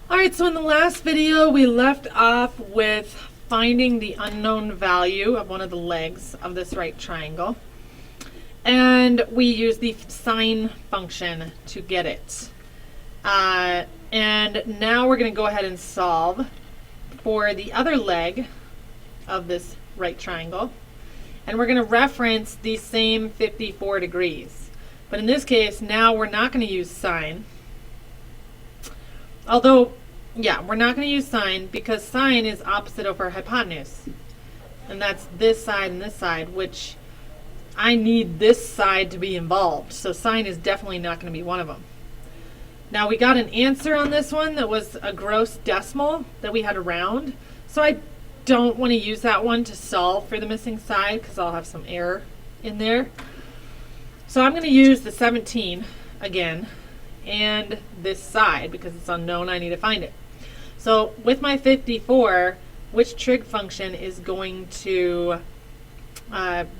All right, so in the last video, we left off with finding the unknown value of one of the legs of this right triangle. And we used the sine function to get it. And now we're going to go ahead and solve for the other leg of this right triangle. And we're going to reference the same 54 degrees. But in this case, now we're not going to use sine. Although, yeah, we're not going to use sine because sine is opposite over hypotenuse. And that's this side and this side, which I need this side to be involved. So sine is definitely not going to be one of them. Now we got an answer on this one that was a gross decimal that we had to round. So I don't want to use that one to solve for the missing side because I'll have some error in there. So I'm going to use the 17 again and this side because it's unknown. I need to find it. So with my 54, which trig function is going to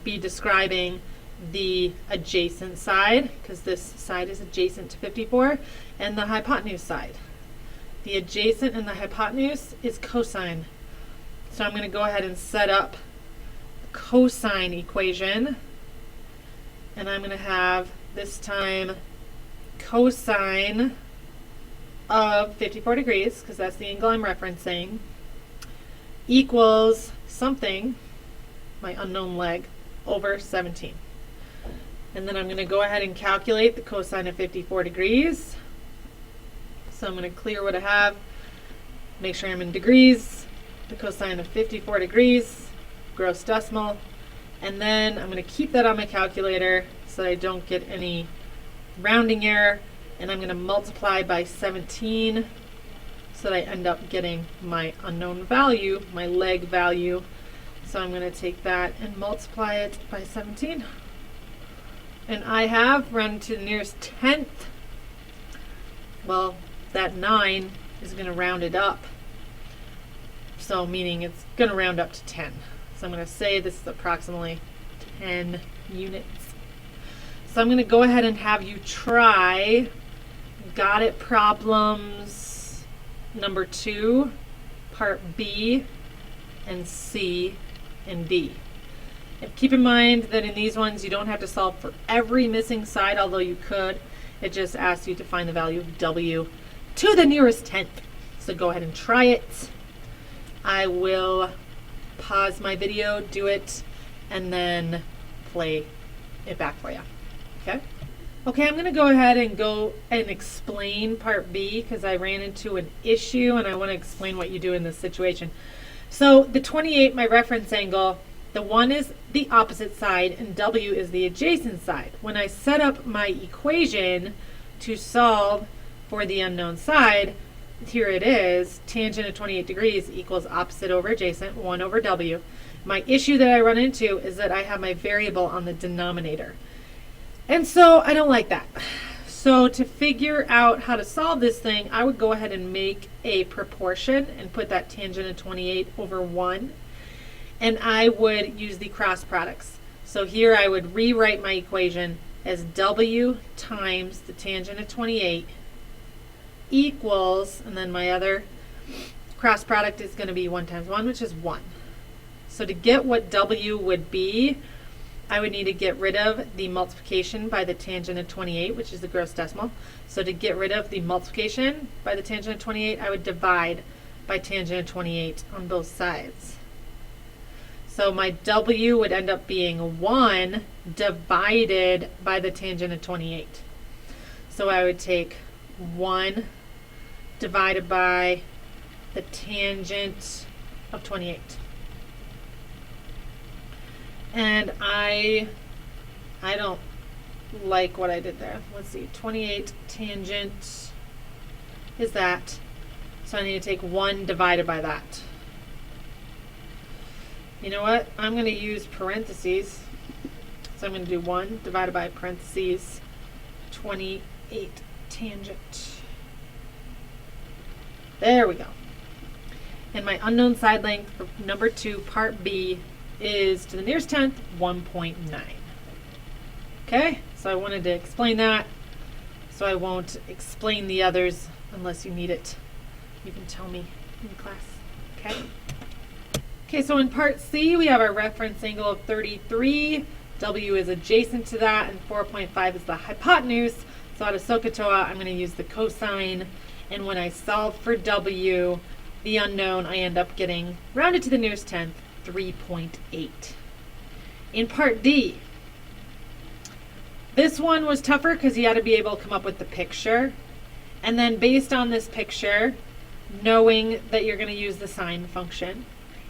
be describing the adjacent side, because this side is adjacent to 54, and the hypotenuse side. The adjacent and the hypotenuse is cosine. So I'm going to go ahead and set up the cosine equation, and I'm going to have this time cosine of 54 degrees, because that's the angle I'm referencing, equals something, my unknown leg, over 17. And then I'm going to go ahead and calculate the cosine of 54 degrees. So I'm going to clear what I have, make sure I'm in degrees, the cosine of 54 degrees, gross decimal, and then I'm going to keep that on my calculator so I don't get any rounding error, and I'm going to multiply by 17 so that I end up getting my unknown value, my leg value. So I'm going to take that and multiply it by 17. And I have rounded to the nearest tenth. Well, that 9 is going to round it up. So meaning it's going to round up to 10. So I'm going to say this is approximately 10 units. So I'm going to go ahead and have you try got it problems number 2, part B, and C, and D. And keep in mind that in these ones you don't have to solve for every missing side, although you could. It just asks you to find the value of W to the nearest tenth. So go ahead and try it. I will pause my video, do it, and then play it back for you. Okay? Okay, I'm going to go ahead and explain part B because I ran into an issue and I want to explain what you do in this situation. So the 28, my reference angle, the 1 is the opposite side and W is the adjacent side. When I set up my equation to solve for the unknown side, here it is, tangent of 28 degrees equals opposite over adjacent, 1 over W. My issue that I run into is that I have my variable on the denominator. And so I don't like that. So to figure out how to solve this thing, I would go ahead and make a proportion and put that tangent of 28 over 1. And I would use the cross products. So here I would rewrite my equation as W times the tangent of 28 equals, and then my other cross product is going to be 1 times 1, which is 1. So to get what W would be, I would need to get rid of the multiplication by the tangent of 28, which is the gross decimal. So to get rid of the multiplication by the tangent of 28, I would divide by tangent of 28 on both sides. So my W would end up being 1 divided by the tangent of 28. So I would take 1 divided by the tangent of 28. And I don't like what I did there. Let's see, 28 tangent is that. So I need to take 1 divided by that. You know what? I'm going to use parentheses. So I'm going to do 1 divided by parentheses 28 tangent. There we go. And my unknown side length for number 2, part B, is to the nearest tenth, 1.9. Okay, so I wanted to explain that, so I won't explain the others unless you need it You can tell me in class, okay? Okay, so in part C, we have our reference angle of 33. W is adjacent to that, and 4.5 is the hypotenuse. So out of SOHCAHTOA, I'm going to use the cosine. And when I solve for W, the unknown, I end up getting, rounded to the nearest tenth, 3.8. In part D, this one was tougher because you had to be able to come up with the picture. And then based on this picture, knowing that you're going to use the sine function.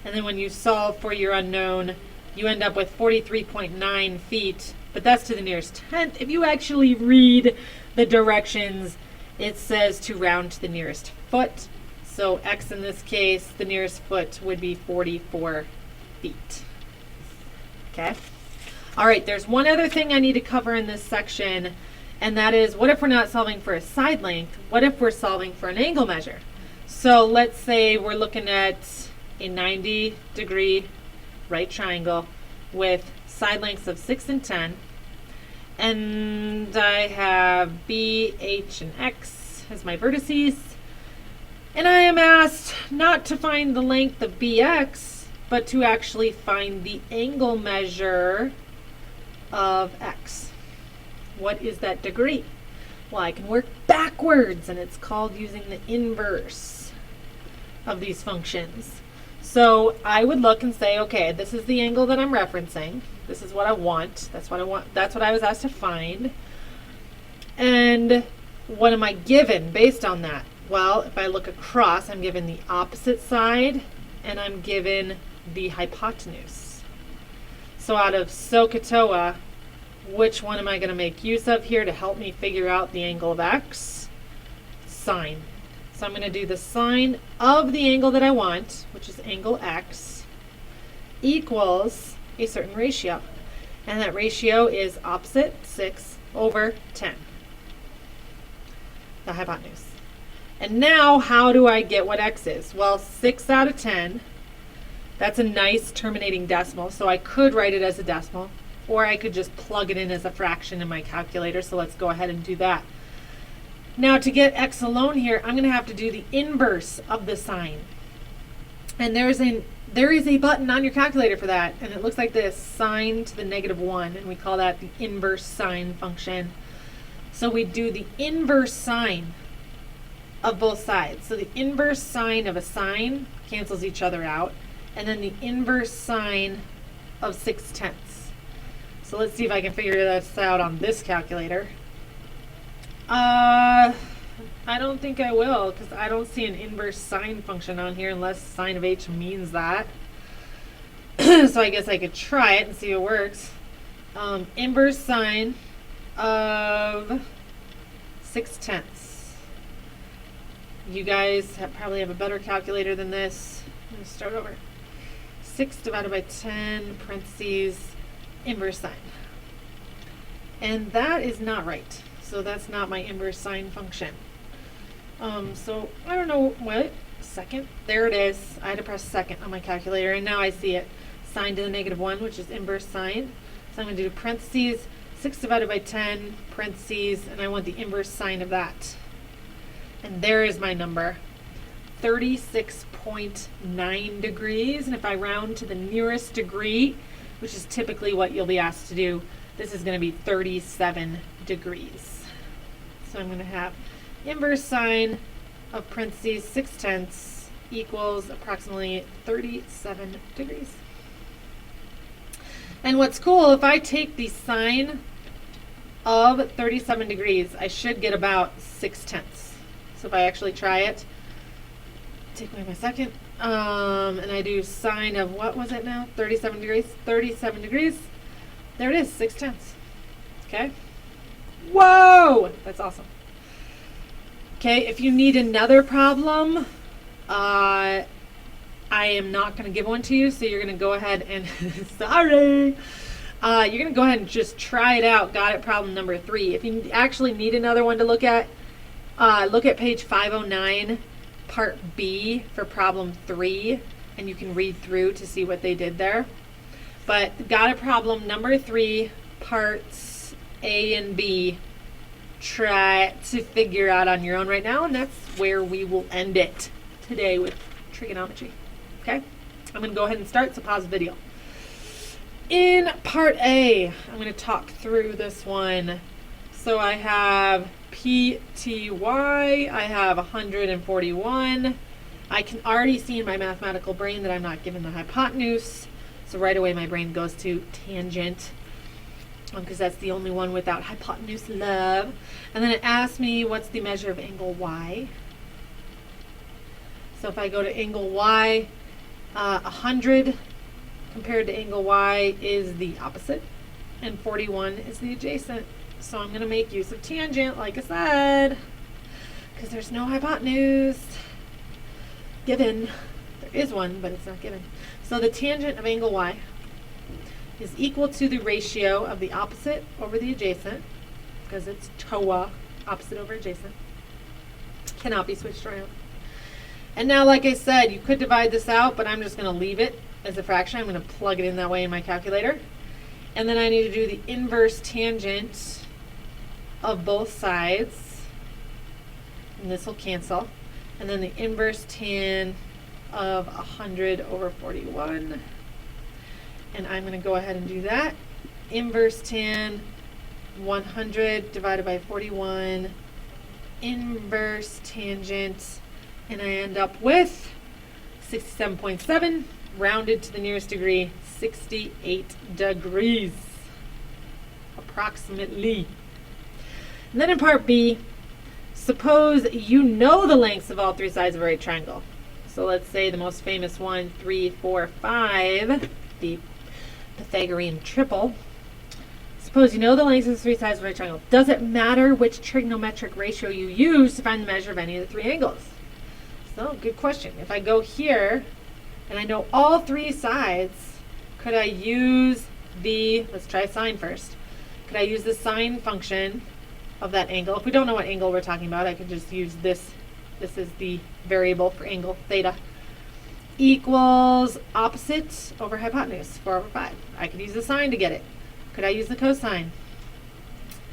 And then when you solve for your unknown, you end up with 43.9 feet, but that's to the nearest tenth. If you actually read the directions, it says to round to the nearest foot. So x in this case, the nearest foot would be 44 feet. Okay? All right, there's one other thing I need to cover in this section, and that is, what if we're not solving for a side length? What if we're solving for an angle measure? So let's say we're looking at a 90-degree right triangle with side lengths of 6 and 10. And I have B, H, and X as my vertices. And I am asked not to find the length of BX, but to actually find the angle measure of X. What is that degree? Well, I can work backwards, and it's called using the inverse of these functions. So I would look and say, okay, this is the angle that I'm referencing. This is what I want. That's what I want. That's what I was asked to find. And what am I given based on that? Well, if I look across, I'm given the opposite side, and I'm given the hypotenuse. So out of SOHCAHTOA, which one am I going to make use of here to help me figure out the angle of X? Sine. So I'm going to do the sine of the angle that I want, which is angle X, equals a certain ratio. And that ratio is opposite 6 over 10, the hypotenuse. And now, how do I get what X is? Well, 6 out of 10, that's a nice terminating decimal, so I could write it as a decimal, or I could just plug it in as a fraction in my calculator, so let's go ahead and do that. Now to get X alone here, I'm going to have to do the inverse of the sine. And there is a button on your calculator for that, and it looks like this, sine to the -1, and we call that the inverse sine function. So we do the inverse sine of both sides. So the inverse sine of a sine cancels each other out, and then the inverse sine of 6/10. So let's see if I can figure this out on this calculator. I don't think I will, because I don't see an inverse sine function on here unless sine of h means that. So I guess I could try it and see if it works. Inverse sine of 6/10. You guys probably have a better calculator than this. I'm going to start over. 6 divided by 10, parentheses, inverse sine. And that is not right. So that's not my inverse sine function. So I don't know what, second, there it is. I had to press second on my calculator, and now I see it. Sine to the -1, which is inverse sine. So I'm going to do parentheses, 6 divided by 10, parentheses, and I want the inverse sine of that. And there is my number, 36.9 degrees. And if I round to the nearest degree, which is typically what you'll be asked to do, this is going to be 37 degrees. So I'm going to have inverse sine of parentheses 6/10 equals approximately 37 degrees. And what's cool, if I take the sine of 37 degrees, I should get about 6/10. So if I actually try it, take away my second, and I do sine of, what was it now? 37 degrees? 37 degrees. There it is, 6/10. Okay? Whoa! That's awesome. Okay, if you need another problem, I am not going to give one to you, so you're going to go ahead and, sorry, you're going to go ahead and just try it out. Got it, problem number 3. If you actually need another one to look at page 509, part B for problem 3, and you can read through to see what they did there. But got it, problem number 3, parts A and B. Try to figure out on your own right now, and that's where we will end it. today with trigonometry. Okay? I'm going to go ahead and start, so pause the video. In part A, I'm going to talk through this one. So I have PTY, I have 141. I can already see in my mathematical brain that I'm not given the hypotenuse. So right away my brain goes to tangent, because that's the only one without hypotenuse, love. And then it asks me what's the measure of angle Y. So if I go to angle Y, 100 compared to angle Y is the opposite, and 41 is the adjacent. So I'm going to make use of tangent, like I said, because there's no hypotenuse given. There is one, but it's not given. So the tangent of angle Y is equal to the ratio of the opposite over the adjacent, because it's TOA, opposite over adjacent. Cannot be switched around. And now, like I said, you could divide this out, but I'm just going to leave it as a fraction. I'm going to plug it in that way in my calculator. And then I need to do the inverse tangent of both sides. And this will cancel. And then the inverse tan of 100 over 41. And I'm going to go ahead and do that. Inverse tan 100 divided by 41. Inverse tangent. And I end up with 67.7, rounded to the nearest degree, 68 degrees, approximately. And then in part B, suppose you know the lengths of all three sides of a right triangle. So let's say the most famous one, 3, 4, 5, the Pythagorean triple. Suppose you know the lengths of the three sides of a right triangle. Does it matter which trigonometric ratio you use to find the measure of any of the three angles? So, good question. If I go here and I know all three sides, could I use the, let's try sine first. Could I use the sine function of that angle? If we don't know what angle we're talking about, I could just use this. This is the variable for angle, theta. Equals opposite over hypotenuse, 4 over 5. I could use the sine to get it. Could I use the cosine?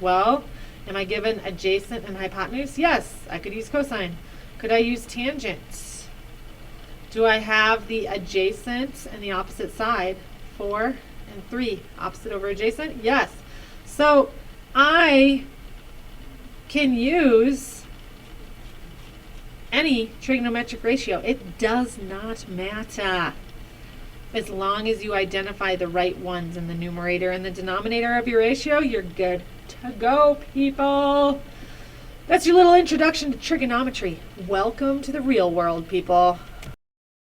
Well, am I given adjacent and hypotenuse? Yes, I could use cosine. Could I use tangent? Do I have the adjacent and the opposite side? 4 and 3. Opposite over adjacent? Yes. So I can use any trigonometric ratio. It does not matter. As long as you identify the right ones in the numerator and the denominator of your ratio, you're good to go, people. That's your little introduction to trigonometry. Welcome to the real world, people.